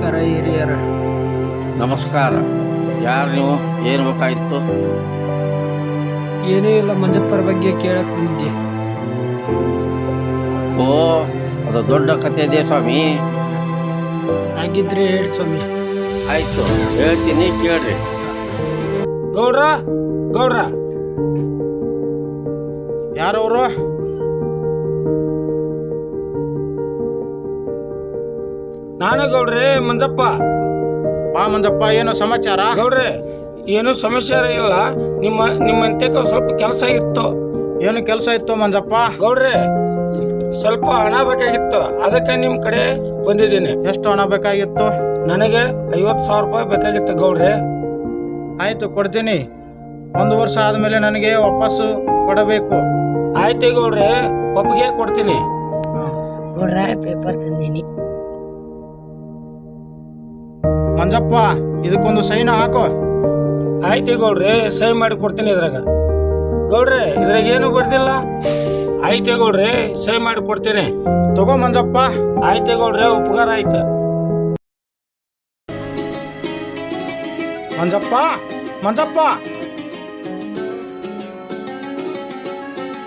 ನಮಸ್ಕಾರ ಹಿರಿಯರ. ನಮಸ್ಕಾರ. ಯಾರು ನೀವು? ಏನು ಬೇಕಾಗಿತ್ತು? ಏನೂ ಇಲ್ಲ, ಮಂಜಪ್ಪರ ಬಗ್ಗೆ ಕೇಳಕ್ ಬಂದಿದ್ದೆ. ಓ, ಅದು ದೊಡ್ಡ ಕಥೆ ಇದೆ ಸ್ವಾಮಿ. ಹಾಗಿದ್ರೆ ಹೇಳಿ ಸ್ವಾಮಿ. ಆಯ್ತು, ಹೇಳ್ತೀನಿ ಕೇಳ್ರಿ. ಗೌಡ್ರ ಗೌಡ್ರ, ಯಾರವರು? ನಾನು ಗೌಡ್ರೆ, ಮಂಜಪ್ಪ. ಬಾ ಮಂಜಪ್ಪ, ಏನು ಸಮಾಚಾರ? ಗೌಡ್ರೆ, ಏನು ಸಮಸ್ಯೆ ಇಲ್ಲ. ನಿಮ್ಮಂತೆಕ ಸ್ವಲ್ಪ ಕೆಲಸ ಇತ್ತು. ಏನು ಕೆಲಸ ಇತ್ತು ಮಂಜಪ್ಪ? ಗೌಡ್ರೆ, ಸ್ವಲ್ಪ ಹಣ ಬೇಕಾಗಿತ್ತು, ಅದಕ್ಕೆ ನಿಮ್ ಕಡೆ ಬಂದಿದ್ದೀನಿ. ಎಷ್ಟು ಹಣ ಬೇಕಾಗಿತ್ತು? ನನಗೆ 50,000 ರೂಪಾಯಿ ಬೇಕಾಗಿತ್ತು ಗೌಡ್ರೆ. ಆಯ್ತು, ಕೊಡ್ತೀನಿ. 1 ವರ್ಷ ಆದ್ಮೇಲೆ ನನಗೆ ವಾಪಸ್ಸು ಕೊಡಬೇಕು. ಆಯ್ತು ಗೌಡ್ರೆ, ಒಪ್ಪಿಗೆ ಕೊಡ್ತೀನಿ. ಗೌಡ್ರ, ಪೇಪರ್ ತಂದೀನಿ. ಮಂಜಪ್ಪ, ಇದಕ್ಕೊಂದು ಸೈನ್ ಹಾಕೋ. ಆಯ್ತು ಗೌಡ್ರೆ, ಸಹಿ ಮಾಡಿ ಕೊಡ್ತೀನಿ ಇದ್ರಾಗ. ಗೌಡ್ರೆ, ಇದ್ರಾಗ ಏನು ಬರ್ದಿಲ್ಲ. ಆಯ್ತು ಗೌಡ್ರೆ, ಸಹಿ ಮಾಡಿ ಕೊಡ್ತೀನಿ. ತಗೋ ಮಂಜಪ್ಪ. ಆಯ್ತು ಗೌಡ್ರೆ, ಉಪಕಾರ ಆಯ್ತು. ಮಂಜಪ್ಪ, ಮಂಜಪ್ಪ,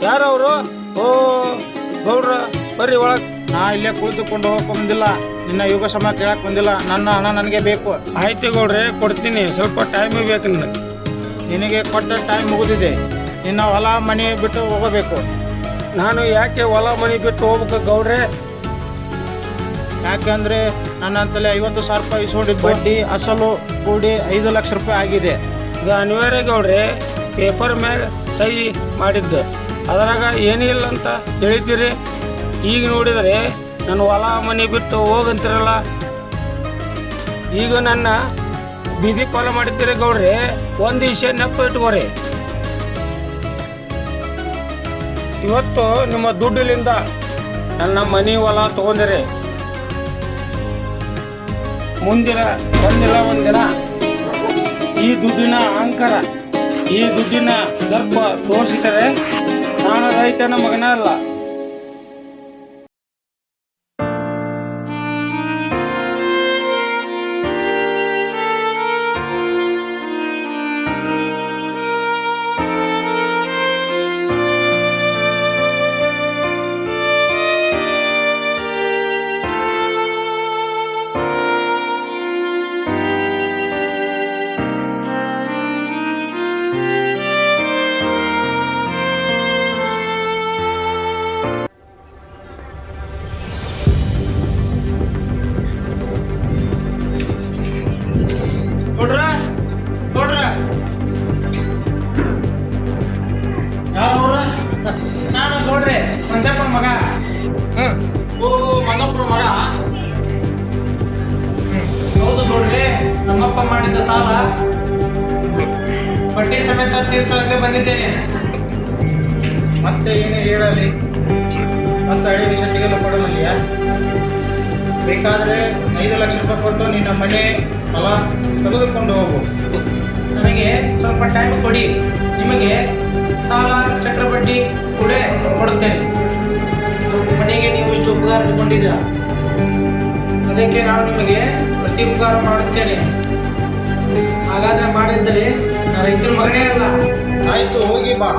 ಯಾರವರು? ಓ ಗೌಡ್ರ, ಬರ್ರಿ ಒಳಗ್. ನಾ ಇಲ್ಲೇ ಕುಳಿತುಕೊಂಡು ಹೋಗಕ್ ಬಂದಿಲ್ಲ, ನಿನ್ನ ಯೋಗ ಸಮ ಕೇಳಕ್ ಬಂದಿಲ್ಲ. ನನ್ನ ಹಣ ನನಗೆ ಬೇಕು. ಆಯ್ತು ಗೌಡ್ರೆ, ಕೊಡ್ತೀನಿ. ಸ್ವಲ್ಪ ಟೈಮ್ ಬೇಕು ನನಗೆ. ನಿನಗೆ ಕೊಟ್ಟ ಟೈಮ್ ಮುಗಿದಿದೆ. ನಿನ್ನ ಹೊಲ ಮನೆ ಬಿಟ್ಟು ಹೋಗಬೇಕು. ನಾನು ಯಾಕೆ ಹೊಲ ಮನೆ ಬಿಟ್ಟು ಹೋಗ್ಬೇಕು ಗೌಡ್ರೆ? ಯಾಕಂದ್ರೆ ನನ್ನ ಅಂತಲೇ 50,000 ರೂಪಾಯಿ ಇಸ್ಕೊಂಡಿದ್ದು, ಬಡ್ಡಿ ಅಸಲು ಕೂಡಿ 5 ಲಕ್ಷ ರೂಪಾಯಿ ಆಗಿದೆ. ಇದು ಅನಿವಾರ್ಯ ಗೌಡ್ರೆ. ಪೇಪರ್ ಮ್ಯಾಗ ಸಹಿ ಮಾಡಿದ್ದು, ಅದರಾಗ ಏನಿಲ್ಲ ಅಂತ ಹೇಳಿದ್ದೀರಿ. ಈಗ ನೋಡಿದರೆ ನಾನು ಹೊಲ ಮನೆ ಬಿಟ್ಟು ಹೋಗಂತಿರಲ್ಲ. ಈಗ ನನ್ನ ಬೀದಿ ಪಾಲ ಮಾಡಿದ್ದೀರಿ ಗೌಡ್ರೆ. ಒಂದು ವಿಷಯ ನೆನಪು ಇಟ್ಕೋರಿ. ಇವತ್ತು ನಿಮ್ಮ ದುಡ್ಡಿನಿಂದ ನನ್ನ ಮನೆ ಹೊಲ ತಗೊಂಡಿರಿ. ಮುಂದಿನ ಒಂದಿನ ಈ ದುಡ್ಡಿನ ಅಹಂಕಾರ, ಈ ದುಡ್ಡಿನ ದರ್ಪ ತೋರಿಸಿದರೆ ನಾನು ರೈತನ ಮಗನ ಅಲ್ಲ. ಯಾರವ್ರ? ನಾನು ನೋಡ್ರಿ ಮಂಜಪ್ಪ ಮಗ. ಓ, ಮಂಜಪ್ಪನ ಮಗ? ಹೌದು ನೋಡ್ರಿ, ನಮ್ಮಪ್ಪ ಮಾಡಿದ್ದ ಸಾಲ ಬಡ್ಡಿ ಸಮೇತ ತೀರ್ಸೋಕೆ ಬಂದಿದ್ದೇನೆ. ಮತ್ತೆ ಏನೇ ಹೇಳಲಿ, ಮತ್ತೆ ಹಳೆ ವಿಷಯ ತೆಗೆದು ಕೊಡ ಬಂದಿಯಾ? ಬೇಕಾದ್ರೆ 5 ಲಕ್ಷ ರೂಪಾಯಿ ಕೊಟ್ಟು ನಿನ್ನ ಮನೆ ಹೊಲ ತೆಗೆದುಕೊಂಡು ಹೋಗು. ನನಗೆ ಸ್ವಲ್ಪ ಟೈಮ್ ಕೊಡಿ, ನಿಮಗೆ ಸಾಲ ಚಕ್ರಬಡ್ಡಿ ಕೂಡ ಕೊಡುತ್ತೇನೆ. ಮನೆಗೆ ನೀವು ಇಷ್ಟು ಉಪಕಾರ ಇಟ್ಕೊಂಡಿದ್ದೀರ, ಅದಕ್ಕೆ ನಾನು ನಿಮಗೆ ಪ್ರತಿ ಉಪಕಾರ ಮಾಡುತ್ತೇನೆ. ಹಾಗಾದ್ರೆ ಮಾಡಿದ್ದಲ್ಲಿ ನಾನು ರೈತರ ಮಗನೇ ಅಲ್ಲ. ಆಯ್ತು, ಹೋಗಿ ಬಾ.